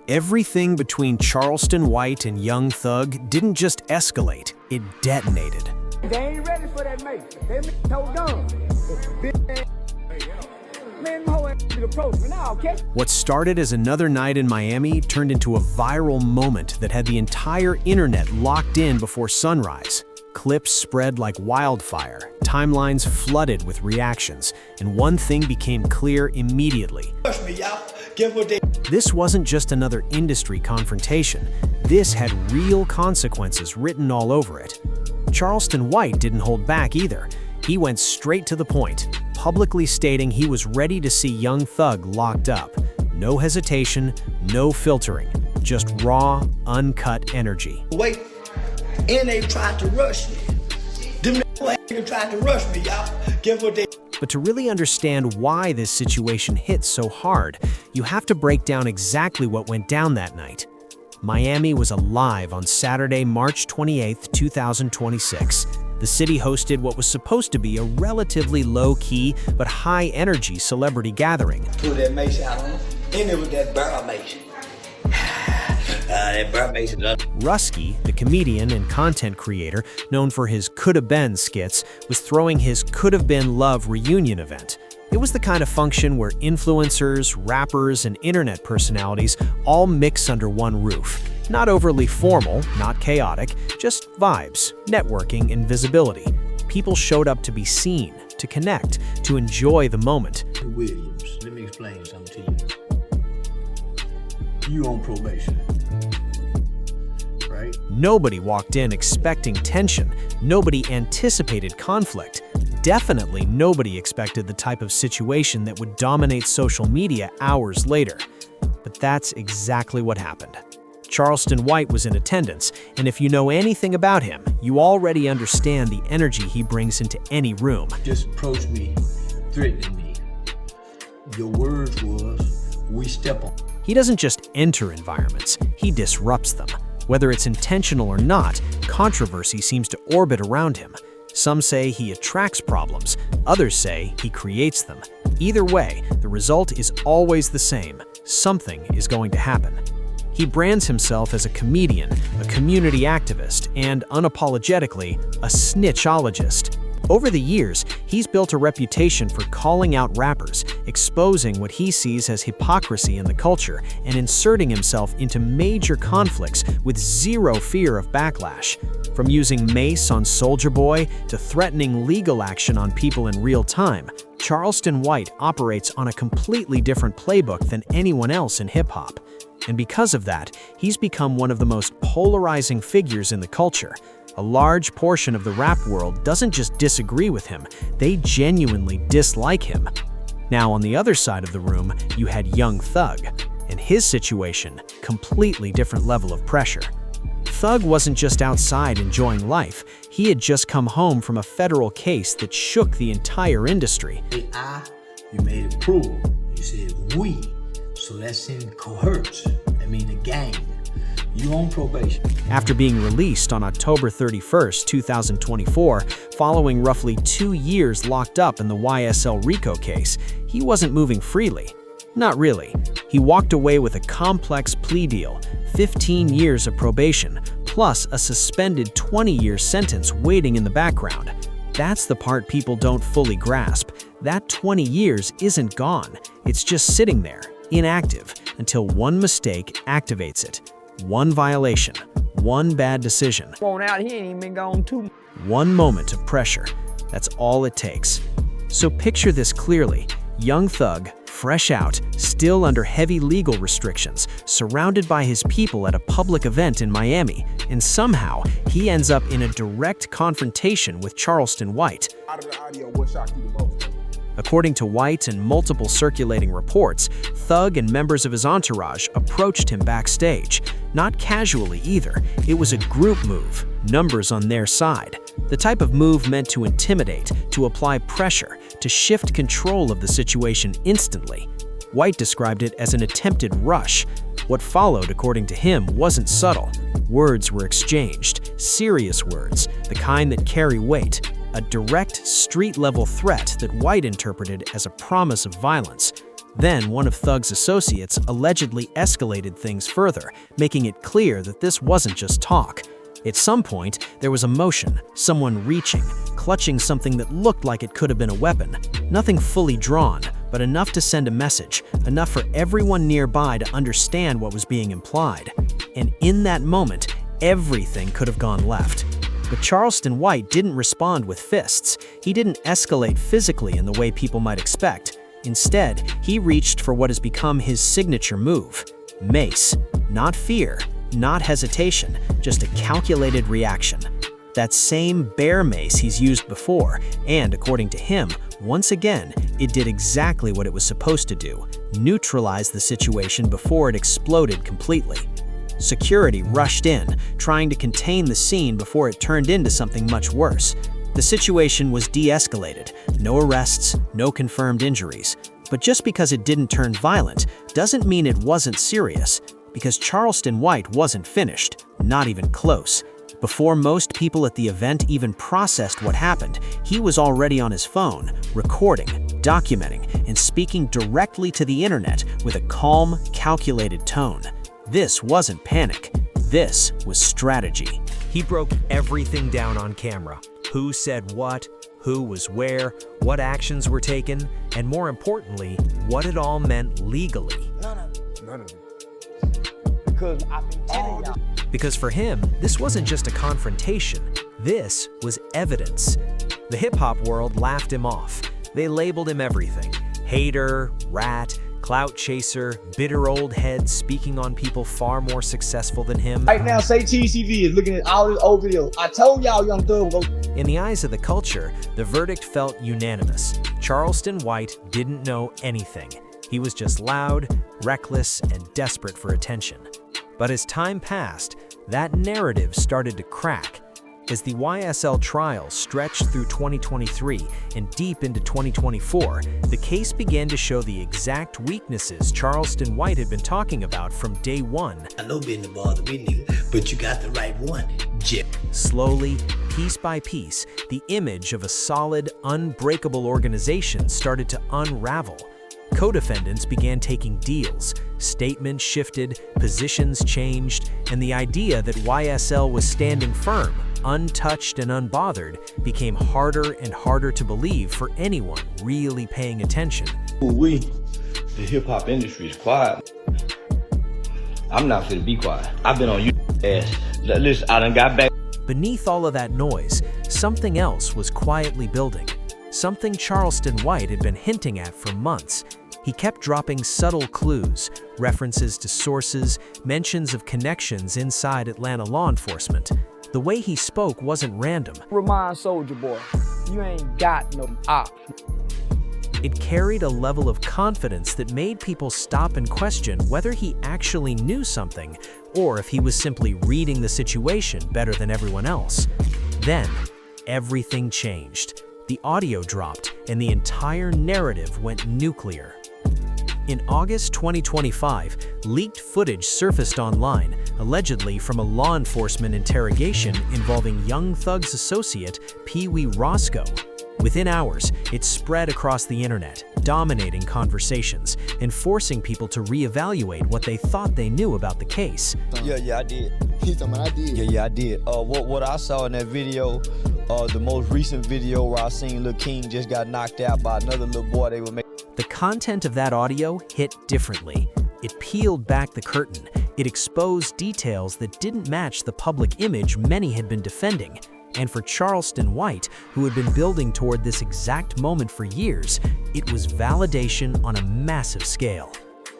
Everything between Charleston White and Young Thug didn't just escalate, it detonated. They ain't ready for that mate. They told on. What started as another night in Miami turned into a viral moment that had the entire internet locked in before sunrise. Clips spread like wildfire, timelines flooded with reactions, and one thing became clear immediately. This wasn't just another industry confrontation. This had real consequences written all over it. Charleston White didn't hold back either. He went straight to the point, publicly stating he was ready to see Young Thug locked up. No hesitation, no filtering, just raw, uncut energy. Wait, and they tried to rush me. Them niggas tried to rush me, y'all. Give what they. But to really understand why this situation hit so hard, you have to break down exactly what went down that night. Miami was alive on Saturday, March 28, 2026. The city hosted what was supposed to be a relatively low-key but high-energy celebrity gathering. Put that mace out on them, and it was that barrel mace. That barrel mace. Rusky, the comedian and content creator known for his Coulda Been skits, was throwing his Coulda Been Love reunion event. It was the kind of function where influencers, rappers, and internet personalities all mix under one roof. Not overly formal, not chaotic, just vibes, networking, and visibility. People showed up to be seen, to connect, to enjoy the moment. Williams, let me explain something to you. You on probation, right? Nobody walked in expecting tension. Nobody anticipated conflict. Definitely nobody expected the type of situation that would dominate social media hours later. But that's exactly what happened. Charleston White was in attendance, and if you know anything about him, you already understand the energy he brings into any room. Just approached me, threatening me. Your words was, we step on. He doesn't just enter environments, he disrupts them. Whether it's intentional or not, controversy seems to orbit around him. Some say he attracts problems, others say he creates them. Either way, the result is always the same. Something is going to happen. He brands himself as a comedian, a community activist, and unapologetically, a snitchologist. Over the years, he's built a reputation for calling out rappers, exposing what he sees as hypocrisy in the culture, and inserting himself into major conflicts with zero fear of backlash. From using mace on Soulja Boy to threatening legal action on people in real time, Charleston White operates on a completely different playbook than anyone else in hip-hop. And because of that, he's become one of the most polarizing figures in the culture. A large portion of the rap world doesn't just disagree with him, they genuinely dislike him. Now, on the other side of the room, you had Young Thug, and his situation, completely different level of pressure. Thug wasn't just outside enjoying life, he had just come home from a federal case that shook the entire industry. You made it plural. You said we, so that's in cohorts. I mean a gang. You on probation. After being released on October 31st, 2024, following roughly 2 years locked up in the YSL RICO case, he wasn't moving freely. Not really. He walked away with a complex plea deal, 15 years of probation, plus a suspended 20-year sentence waiting in the background. That's the part people don't fully grasp. That 20 years isn't gone. It's just sitting there, inactive, until one mistake activates it. One violation, one bad decision. Going out, he ain't even been gone too. One moment of pressure. That's all it takes. So picture this clearly. Young Thug, fresh out, still under heavy legal restrictions, surrounded by his people at a public event in Miami, and somehow he ends up in a direct confrontation with Charleston White. Out of the audio, what shocked you the most? According to White and multiple circulating reports, Thug and members of his entourage approached him backstage. Not casually either, it was a group move, numbers on their side. The type of move meant to intimidate, to apply pressure, to shift control of the situation instantly. White described it as an attempted rush. What followed, according to him, wasn't subtle. Words were exchanged, serious words, the kind that carry weight. A direct, street-level threat that White interpreted as a promise of violence. Then one of Thug's associates allegedly escalated things further, making it clear that this wasn't just talk. At some point, there was a motion, someone reaching, clutching something that looked like it could have been a weapon. Nothing fully drawn, but enough to send a message, enough for everyone nearby to understand what was being implied. And in that moment, everything could have gone left. But Charleston White didn't respond with fists. He didn't escalate physically in the way people might expect. Instead, he reached for what has become his signature move: mace. Not fear, not hesitation, just a calculated reaction. That same bear mace he's used before, and according to him, once again, it did exactly what it was supposed to do: neutralize the situation before it exploded completely. Security rushed in, trying to contain the scene before it turned into something much worse. The situation was de-escalated, no arrests, no confirmed injuries. But just because it didn't turn violent doesn't mean it wasn't serious, because Charleston White wasn't finished, not even close. Before most people at the event even processed what happened, he was already on his phone, recording, documenting, and speaking directly to the internet with a calm, calculated tone. This wasn't panic. This was strategy. He broke everything down on camera. Who said what, who was where, what actions were taken, and more importantly, what it all meant legally. None of it. None of it. Because I've been telling y'all. Because for him, this wasn't just a confrontation. This was evidence. The hip-hop world laughed him off. They labeled him everything: hater, rat, clout chaser, bitter old head speaking on people far more successful than him. Right now, say TCV is looking at all this old video. I told y'all Young Thug will go. In the eyes of the culture, the verdict felt unanimous. Charleston White didn't know anything. He was just loud, reckless, and desperate for attention. But as time passed, that narrative started to crack. As the YSL trial stretched through 2023 and deep into 2024, the case began to show the exact weaknesses Charleston White had been talking about from day one. I know being to bother me, nigga, but you got the right one, Jip. Slowly, piece by piece, the image of a solid, unbreakable organization started to unravel. Co-defendants began taking deals, statements shifted, positions changed, and the idea that YSL was standing firm, untouched and unbothered, became harder and harder to believe for anyone really paying attention. The hip-hop industry is quiet. I'm not finna be quiet. I've been on you ass. Listen, I done got back. Beneath all of that noise, something else was quietly building. Something Charleston White had been hinting at for months. He kept dropping subtle clues, references to sources, mentions of connections inside Atlanta law enforcement. The way he spoke wasn't random. Remind Soldier Boy, you ain't got no ops. It carried a level of confidence that made people stop and question whether he actually knew something or if he was simply reading the situation better than everyone else. Then, everything changed. The audio dropped, and the entire narrative went nuclear. In August 2025, leaked footage surfaced online, allegedly from a law enforcement interrogation involving Young Thug's associate, Pee Wee Roscoe. Within hours, it spread across the internet, dominating conversations and forcing people to reevaluate what they thought they knew about the case. Yeah, I did. He's talking about I did. Yeah, I did. What I saw in that video, the most recent video where I seen Lil King just got knocked out by another little boy they were making. The content of that audio hit differently. It peeled back the curtain. It exposed details that didn't match the public image many had been defending. And for Charleston White, who had been building toward this exact moment for years, it was validation on a massive scale.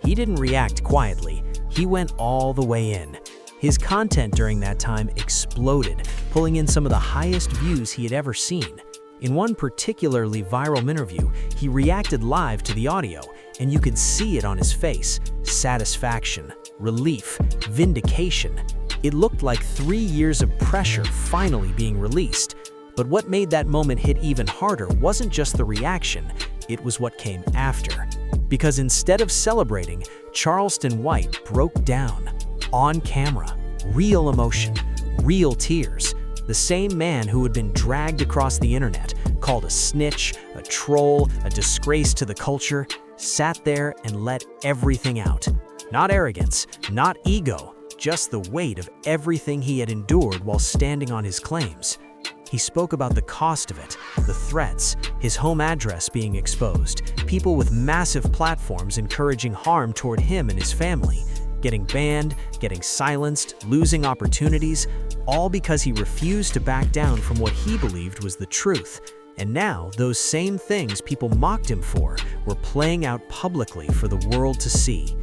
He didn't react quietly. He went all the way in. His content during that time exploded, pulling in some of the highest views he had ever seen. In one particularly viral interview, he reacted live to the audio, and you could see it on his face: satisfaction, relief, vindication. It looked like 3 years of pressure finally being released. But what made that moment hit even harder wasn't just the reaction, it was what came after. Because instead of celebrating, Charleston White broke down. On camera, real emotion, real tears. The same man who had been dragged across the internet, called a snitch, a troll, a disgrace to the culture, sat there and let everything out. Not arrogance, not ego, just the weight of everything he had endured while standing on his claims. He spoke about the cost of it, the threats, his home address being exposed, people with massive platforms encouraging harm toward him and his family, getting banned, getting silenced, losing opportunities, all because he refused to back down from what he believed was the truth. And now, those same things people mocked him for were playing out publicly for the world to see.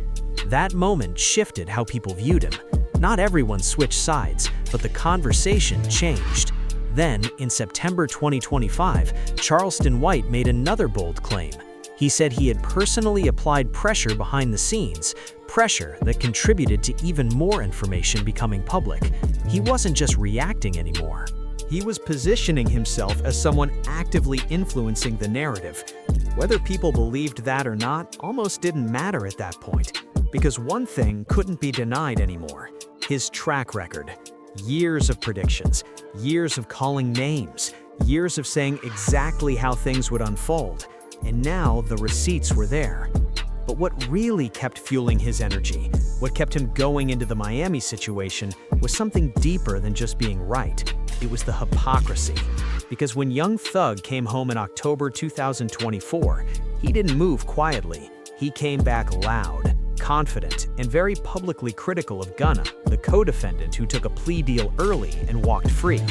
That moment shifted how people viewed him. Not everyone switched sides, but the conversation changed. Then, in September 2025, Charleston White made another bold claim. He said he had personally applied pressure behind the scenes, pressure that contributed to even more information becoming public. He wasn't just reacting anymore. He was positioning himself as someone actively influencing the narrative. Whether people believed that or not almost didn't matter at that point, because one thing couldn't be denied anymore: his track record. Years of predictions, years of calling names, years of saying exactly how things would unfold. And now the receipts were there. But what really kept fueling his energy, what kept him going into the Miami situation, was something deeper than just being right. It was the hypocrisy. Because when young Thug came home in October 2024, he didn't move quietly. He came back loud, confident, and very publicly critical of Gunna, the co-defendant who took a plea deal early and walked free.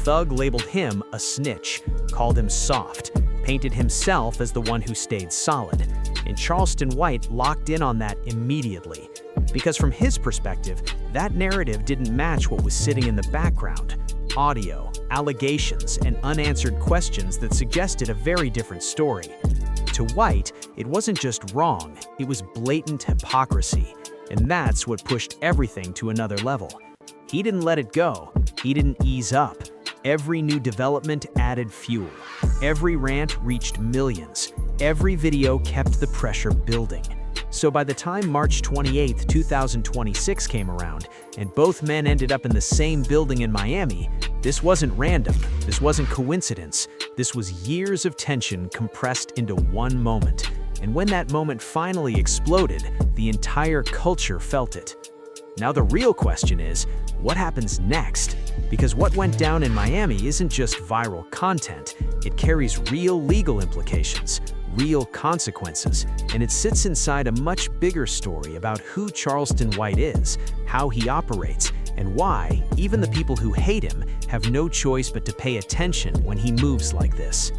Thug labeled him a snitch, called him soft, painted himself as the one who stayed solid. And Charleston White locked in on that immediately. Because from his perspective, that narrative didn't match what was sitting in the background. Audio, allegations, and unanswered questions that suggested a very different story. To White, it wasn't just wrong, it was blatant hypocrisy. And that's what pushed everything to another level. He didn't let it go. He didn't ease up. Every new development added fuel. Every rant reached millions. Every video kept the pressure building. So by the time March 28, 2026 came around, and both men ended up in the same building in Miami, this wasn't random, this wasn't coincidence, this was years of tension compressed into one moment. And when that moment finally exploded, the entire culture felt it. Now the real question is, what happens next? Because what went down in Miami isn't just viral content, it carries real legal implications, real consequences, and it sits inside a much bigger story about who Charleston White is, how he operates, and why even the people who hate him have no choice but to pay attention when he moves like this.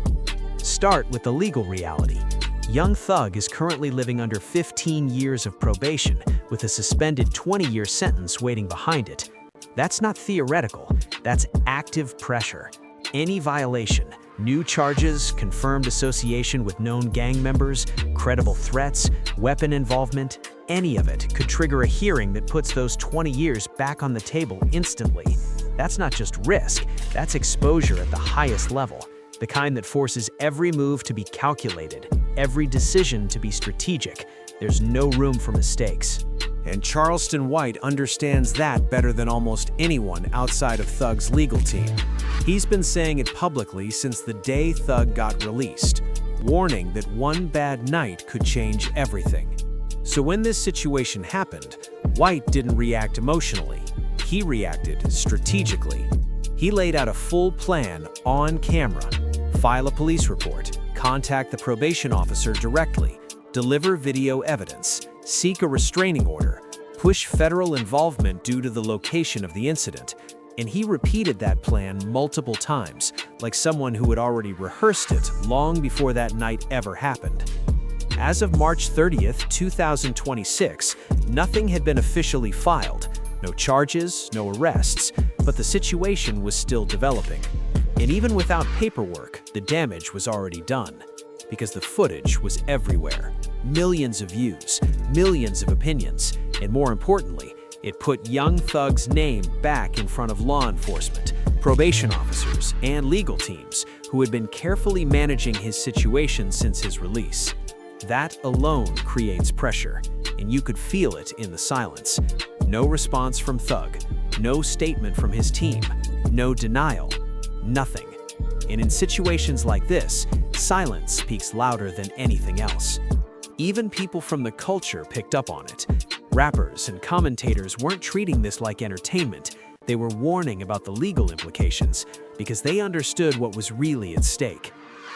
Start with the legal reality. Young Thug is currently living under 15 years of probation with a suspended 20-year sentence waiting behind it. That's not theoretical, that's active pressure. Any violation, new charges, confirmed association with known gang members, credible threats, weapon involvement, any of it could trigger a hearing that puts those 20 years back on the table instantly. That's not just risk, that's exposure at the highest level, the kind that forces every move to be calculated, every decision to be strategic. There's no room for mistakes. And Charleston White understands that better than almost anyone outside of Thug's legal team. He's been saying it publicly since the day Thug got released, warning that one bad night could change everything. So when this situation happened, White didn't react emotionally. He reacted strategically. He laid out a full plan on camera: file a police report, contact the probation officer directly, deliver video evidence, seek a restraining order, push federal involvement due to the location of the incident. And he repeated that plan multiple times, like someone who had already rehearsed it long before that night ever happened. As of March 30th, 2026, nothing had been officially filed. No charges, no arrests, but the situation was still developing. And even without paperwork, the damage was already done, because the footage was everywhere. Millions of views, millions of opinions, and more importantly, it put young Thug's name back in front of law enforcement, probation officers, and legal teams who had been carefully managing his situation since his release. That alone creates pressure, and you could feel it in the silence. No response from Thug, no statement from his team, no denial, nothing. And in situations like this, silence speaks louder than anything else. Even people from the culture picked up on it. Rappers and commentators weren't treating this like entertainment. They were warning about the legal implications because they understood what was really at stake.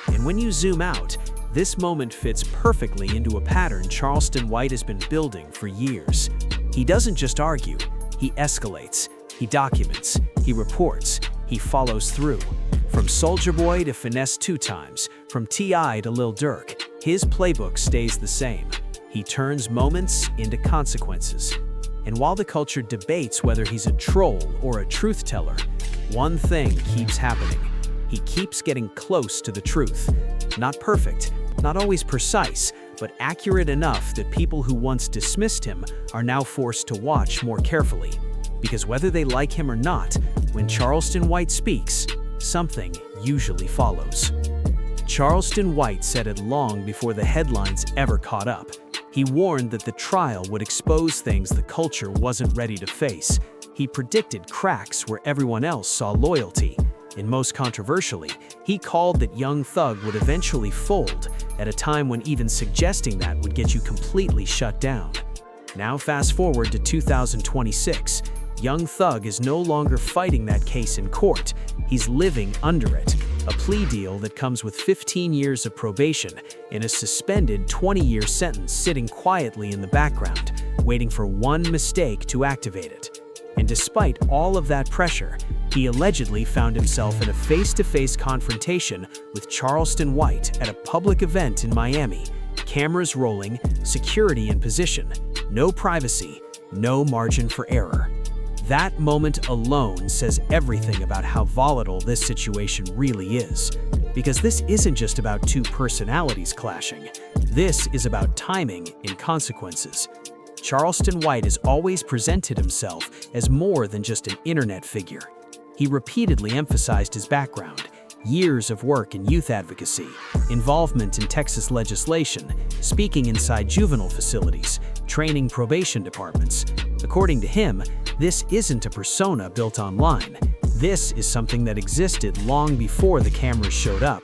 And when you zoom out, this moment fits perfectly into a pattern Charleston White has been building for years. He doesn't just argue, he escalates, he documents, he reports, he follows through. From Soulja Boy to Finesse 2 Times, from T.I. to Lil Durk, his playbook stays the same. He turns moments into consequences. And while the culture debates whether he's a troll or a truth teller, one thing keeps happening. He keeps getting close to the truth. Not perfect, not always precise, but accurate enough that people who once dismissed him are now forced to watch more carefully. Because whether they like him or not, when Charleston White speaks, something usually follows. Charleston White said it long before the headlines ever caught up. He warned that the trial would expose things the culture wasn't ready to face. He predicted cracks where everyone else saw loyalty. And most controversially, he called that Young Thug would eventually fold at a time when even suggesting that would get you completely shut down. Now fast forward to 2026. Young Thug is no longer fighting that case in court. He's living under it. A plea deal that comes with 15 years of probation and a suspended 20-year sentence sitting quietly in the background, waiting for one mistake to activate it. And despite all of that pressure, he allegedly found himself in a face-to-face confrontation with Charleston White at a public event in Miami. Cameras rolling, security in position, no privacy, no margin for error. That moment alone says everything about how volatile this situation really is. Because this isn't just about two personalities clashing. This is about timing and consequences. Charleston White has always presented himself as more than just an internet figure. He repeatedly emphasized his background, years of work in youth advocacy, involvement in Texas legislation, speaking inside juvenile facilities, training probation departments. According to him, this isn't a persona built online. This is something that existed long before the cameras showed up.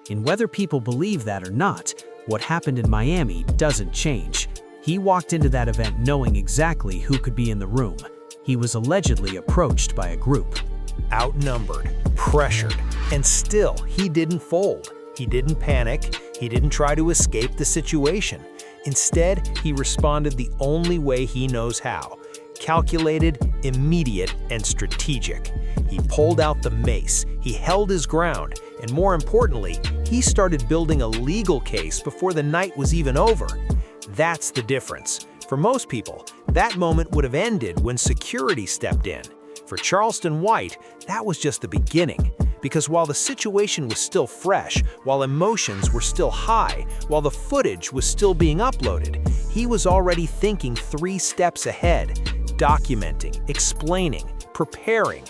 And whether people believe that or not, what happened in Miami doesn't change. He walked into that event knowing exactly who could be in the room. He was allegedly approached by a group. Outnumbered, pressured, and still he didn't fold. He didn't panic. He didn't try to escape the situation. Instead, he responded the only way he knows how: calculated, immediate, and strategic. He pulled out the mace, he held his ground, and more importantly, he started building a legal case before the night was even over. That's the difference. For most people, that moment would have ended when security stepped in. For Charleston White, that was just the beginning. Because while the situation was still fresh, while emotions were still high, while the footage was still being uploaded, he was already thinking 3 steps ahead, documenting, explaining, preparing.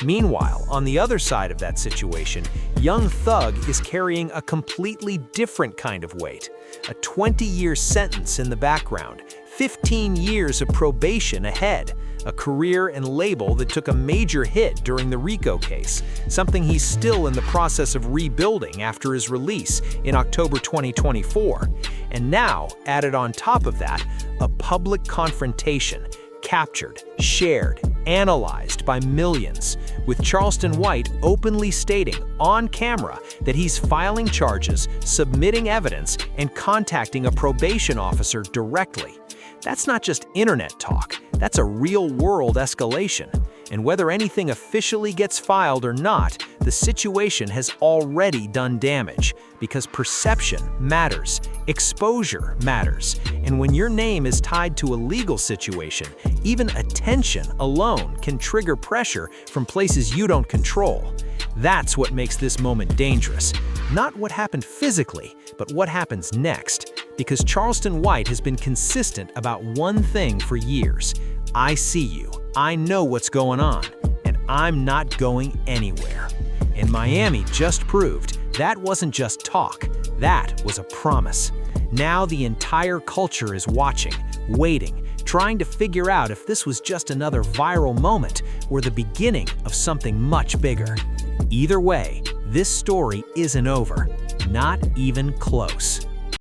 Meanwhile, on the other side of that situation, Young Thug is carrying a completely different kind of weight. A 20-year sentence in the background, 15 years of probation ahead, a career and label that took a major hit during the RICO case, something he's still in the process of rebuilding after his release in October 2024. And now, added on top of that, a public confrontation, captured, shared, analyzed by millions, with Charleston White openly stating on camera that he's filing charges, submitting evidence, and contacting a probation officer directly. That's not just internet talk, that's a real-world escalation. And whether anything officially gets filed or not, the situation has already done damage, because perception matters, exposure matters, and when your name is tied to a legal situation, even attention alone can trigger pressure from places you don't control. That's what makes this moment dangerous. Not what happened physically, but what happens next. Because Charleston White has been consistent about one thing for years. I see you, I know what's going on, and I'm not going anywhere. And Miami just proved that wasn't just talk, that was a promise. Now the entire culture is watching, waiting, trying to figure out if this was just another viral moment or the beginning of something much bigger. Either way, this story isn't over, not even close.